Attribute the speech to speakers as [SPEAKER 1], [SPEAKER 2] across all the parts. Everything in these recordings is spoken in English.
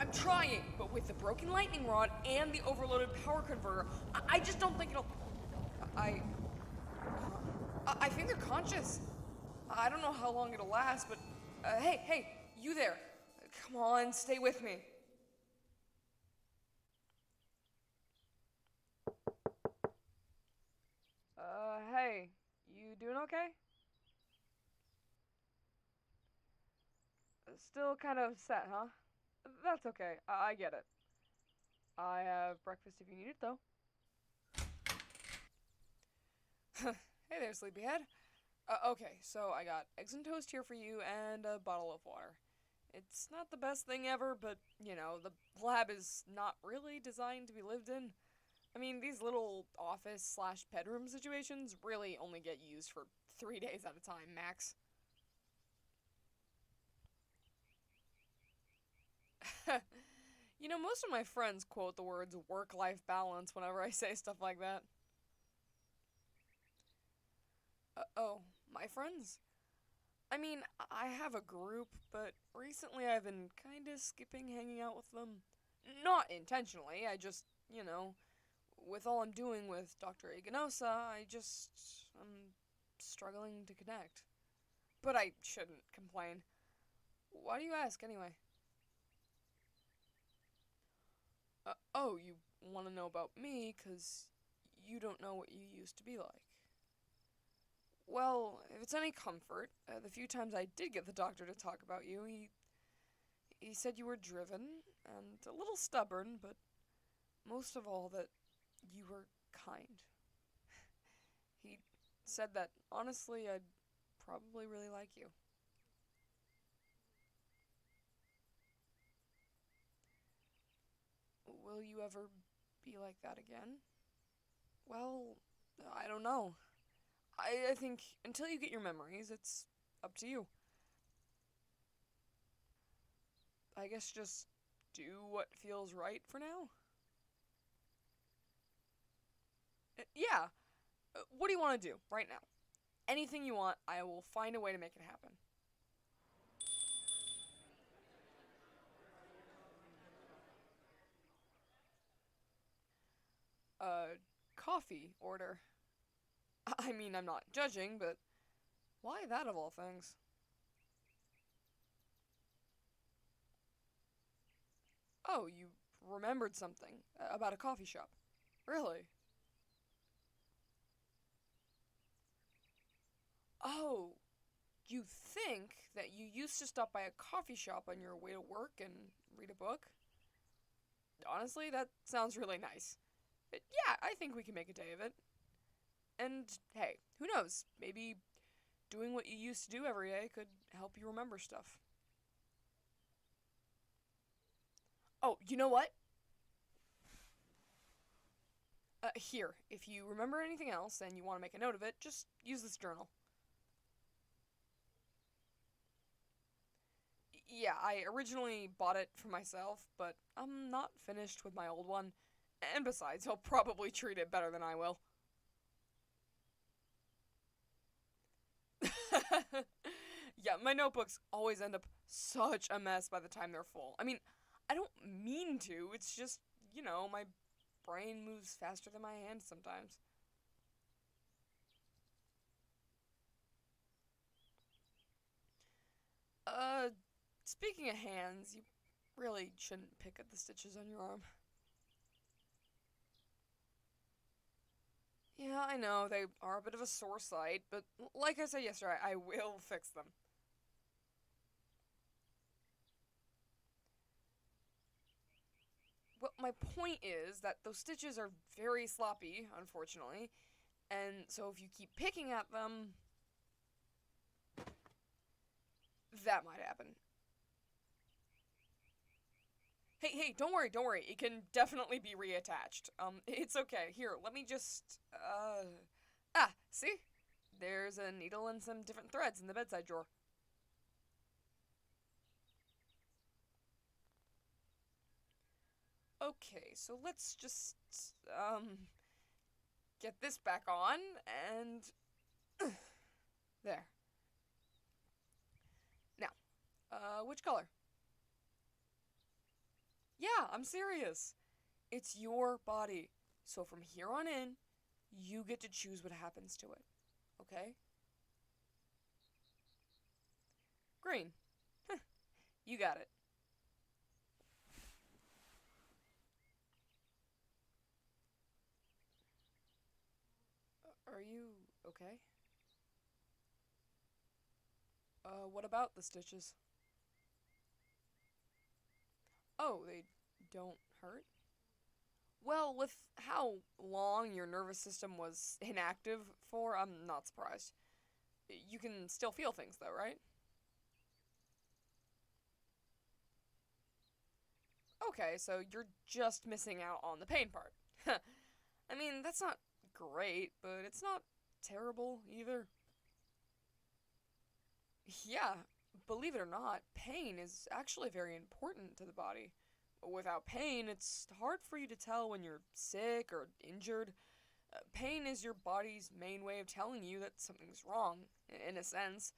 [SPEAKER 1] I'm trying, but with the broken lightning rod and the overloaded power converter, I just don't think it'll. I. I think they're conscious. I don't know how long it'll last, but. Hey, you there. Come on, stay with me. Hey, you doing okay? Still kind of upset, huh? That's okay. I get it. I have breakfast if you need it, though. Hey there, sleepyhead. Okay, so I got eggs and toast here for you and a bottle of water. It's not the best thing ever, but, the lab is not really designed to be lived in. I mean, these little office slash bedroom situations really only get used for 3 days at a time, max. Most of my friends quote the words work life balance whenever I say stuff like that. Oh, my friends? I mean, I have a group, but recently I've been kinda skipping hanging out with them. Not intentionally, I just, with all I'm doing with Dr. Eganosa, I'm struggling to connect. But I shouldn't complain. Why do you ask, anyway? Oh, you want to know about me, 'cause you don't know what you used to be like. Well, if it's any comfort, the few times I did get the doctor to talk about you, he said you were driven and a little stubborn, but most of all that you were kind. He said that honestly I'd probably really like you. Will you ever be like that again? Well, I don't know. I think until you get your memories, it's up to you. I guess just do what feels right for now? Yeah. What do you want to do right now? Anything you want, I will find a way to make it happen. Uh, Coffee order. I mean, I'm not judging, but why that of all things? Oh, you remembered something about a coffee shop. Really? Oh, you think that you used to stop by a coffee shop on your way to work and read a book? Honestly, that sounds really nice. Yeah, I think we can make a day of it. And hey, who knows? Maybe doing what you used to do every day could help you remember stuff. Oh, you know what? Here, if you remember anything else and you want to make a note of it, just use this journal. Yeah, I originally bought it for myself, but I'm not finished with my old one. And besides, he'll probably treat it better than I will. Yeah, my notebooks always end up such a mess by the time they're full. I mean, I don't mean to, it's just, my brain moves faster than my hand sometimes. Uh, Speaking of hands, you really shouldn't pick at the stitches on your arm. Yeah, I know, they are a bit of a sore sight, but like I said yesterday, I will fix them. Well, my point is that those stitches are very sloppy, unfortunately, and so if you keep picking at them, that might happen. Hey, don't worry. It can definitely be reattached. It's okay. Here, let me just, see? There's a needle and some different threads in the bedside drawer. Okay, so let's just, get this back on, and there. Now, which color? Yeah, I'm serious. It's your body. So from here on in, you get to choose what happens to it. Okay? Green. You got it. Are you okay? What about the stitches? Oh, they don't hurt? Well, with how long your nervous system was inactive for, I'm not surprised. You can still feel things, though, right? Okay, so you're just missing out on the pain part. I mean, that's not great, but it's not terrible either. Yeah, believe it or not, pain is actually very important to the body. Without pain, it's hard for you to tell when you're sick or injured. Pain is your body's main way of telling you that something's wrong, in a sense.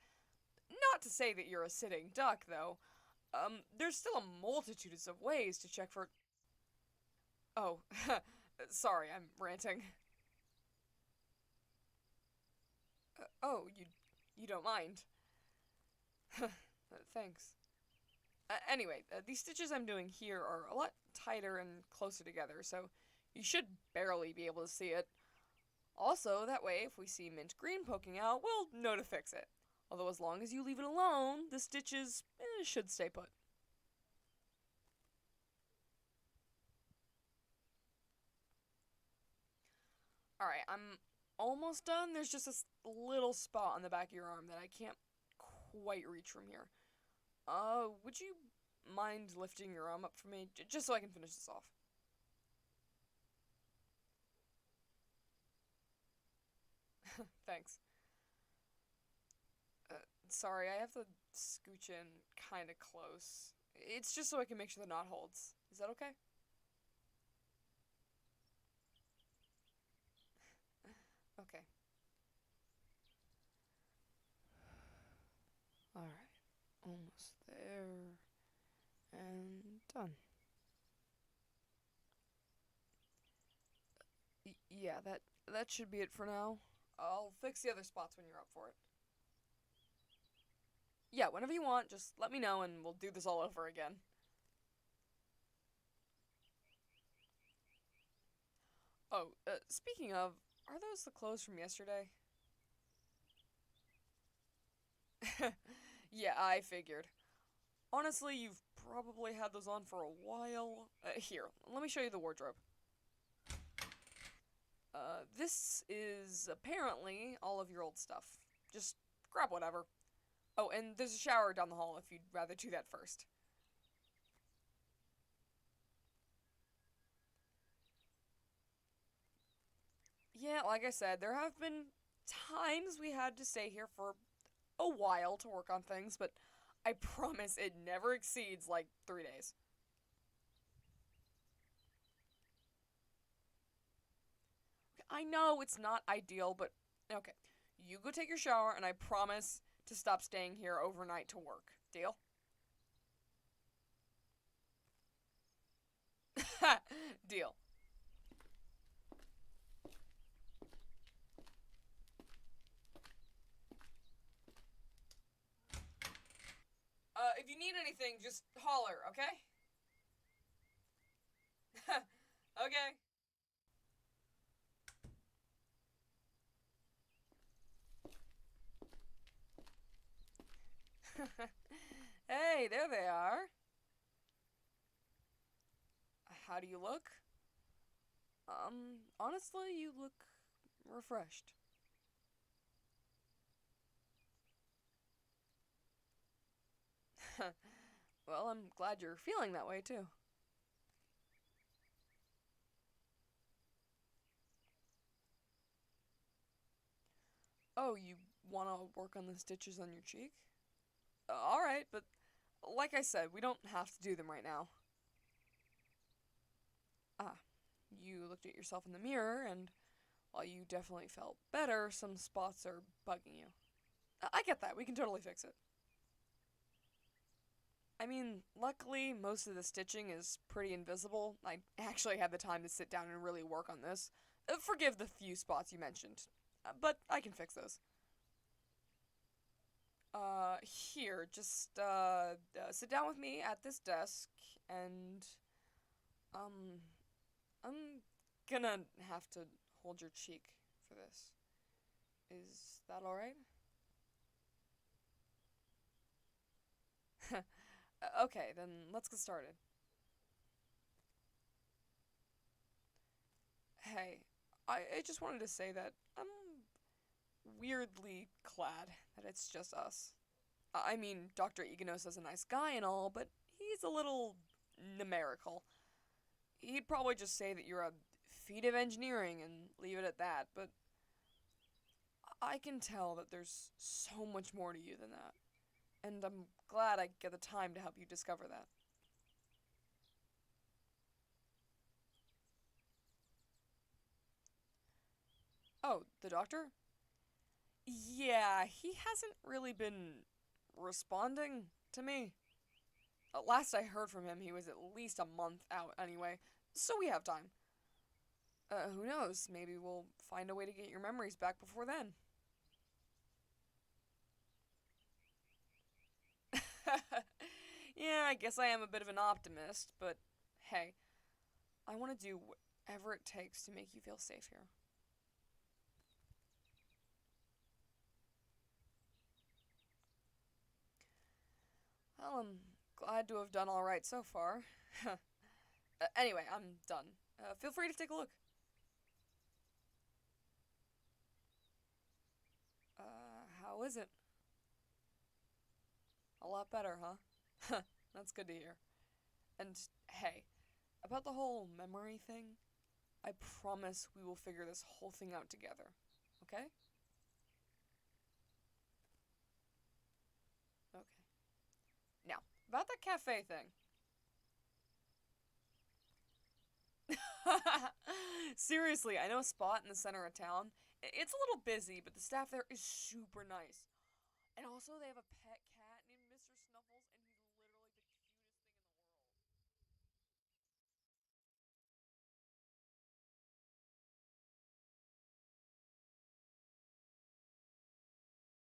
[SPEAKER 1] Not to say that you're a sitting duck, though. There's still a multitudes of ways to check for. Oh, sorry, I'm ranting. Oh, you don't mind? Thanks. Anyway, these stitches I'm doing here are a lot tighter and closer together, so you should barely be able to see it. Also, that way, if we see mint green poking out, we'll know to fix it. Although, as long as you leave it alone, the stitches should stay put. Alright, I'm almost done. There's just this little spot on the back of your arm that I can't quite reach from here. Would you mind lifting your arm up for me? Just so I can finish this off. Thanks. Sorry, I have to scooch in kinda close. It's just so I can make sure the knot holds. Is that okay? Okay. Alright. Almost there. And done. Yeah, that should be it for now. I'll fix the other spots when you're up for it. Yeah, whenever you want, just let me know and we'll do this all over again. Oh, speaking of, are those the clothes from yesterday? Yeah, I figured. Honestly, you've probably had those on for a while. Here, let me show you the wardrobe. This is apparently all of your old stuff. Just grab whatever. Oh, and there's a shower down the hall if you'd rather do that first. Yeah, like I said, there have been times we had to stay here for a while to work on things, but I promise it never exceeds like 3 days. I know it's not ideal, but okay. You go take your shower, and I promise to stop staying here overnight to work. Deal? Deal. If you need anything, just holler, okay? Okay. Hey, there they are. How do you look? Honestly, you look refreshed. Well, I'm glad you're feeling that way too. Oh, you want to work on the stitches on your cheek? Alright, but like I said, we don't have to do them right now. Ah, you looked at yourself in the mirror, and while you definitely felt better, some spots are bugging you. I get that, we can totally fix it. I mean, luckily, most of the stitching is pretty invisible. I actually had the time to sit down and really work on this. Forgive the few spots you mentioned, but I can fix those. Here, just, sit down with me at this desk, and, um, I'm gonna have to hold your cheek for this. Is that alright? Okay, then let's get started. Hey, I just wanted to say that I'm weirdly glad that it's just us. I mean, Dr. Iganos is a nice guy and all, but he's a little numerical. He'd probably just say that you're a feat of engineering and leave it at that, but I can tell that there's so much more to you than that. And I'm glad I get the time to help you discover that. Oh, the doctor? Yeah, he hasn't really been responding to me. Last I heard from him, he was at least a month out anyway, so we have time. Who knows? Maybe we'll find a way to get your memories back before then. Yeah, I guess I am a bit of an optimist, but hey, I want to do whatever it takes to make you feel safe here. Well, I'm glad to have done alright so far. Anyway, I'm done. Feel free to take a look. How is it? A lot better, huh? That's good to hear. And hey, about the whole memory thing, I promise we will figure this whole thing out together. Okay? Okay. Now, about that cafe thing. Seriously, I know a spot in the center of town. It's a little busy, but the staff there is super nice. And also, they have a pet cat.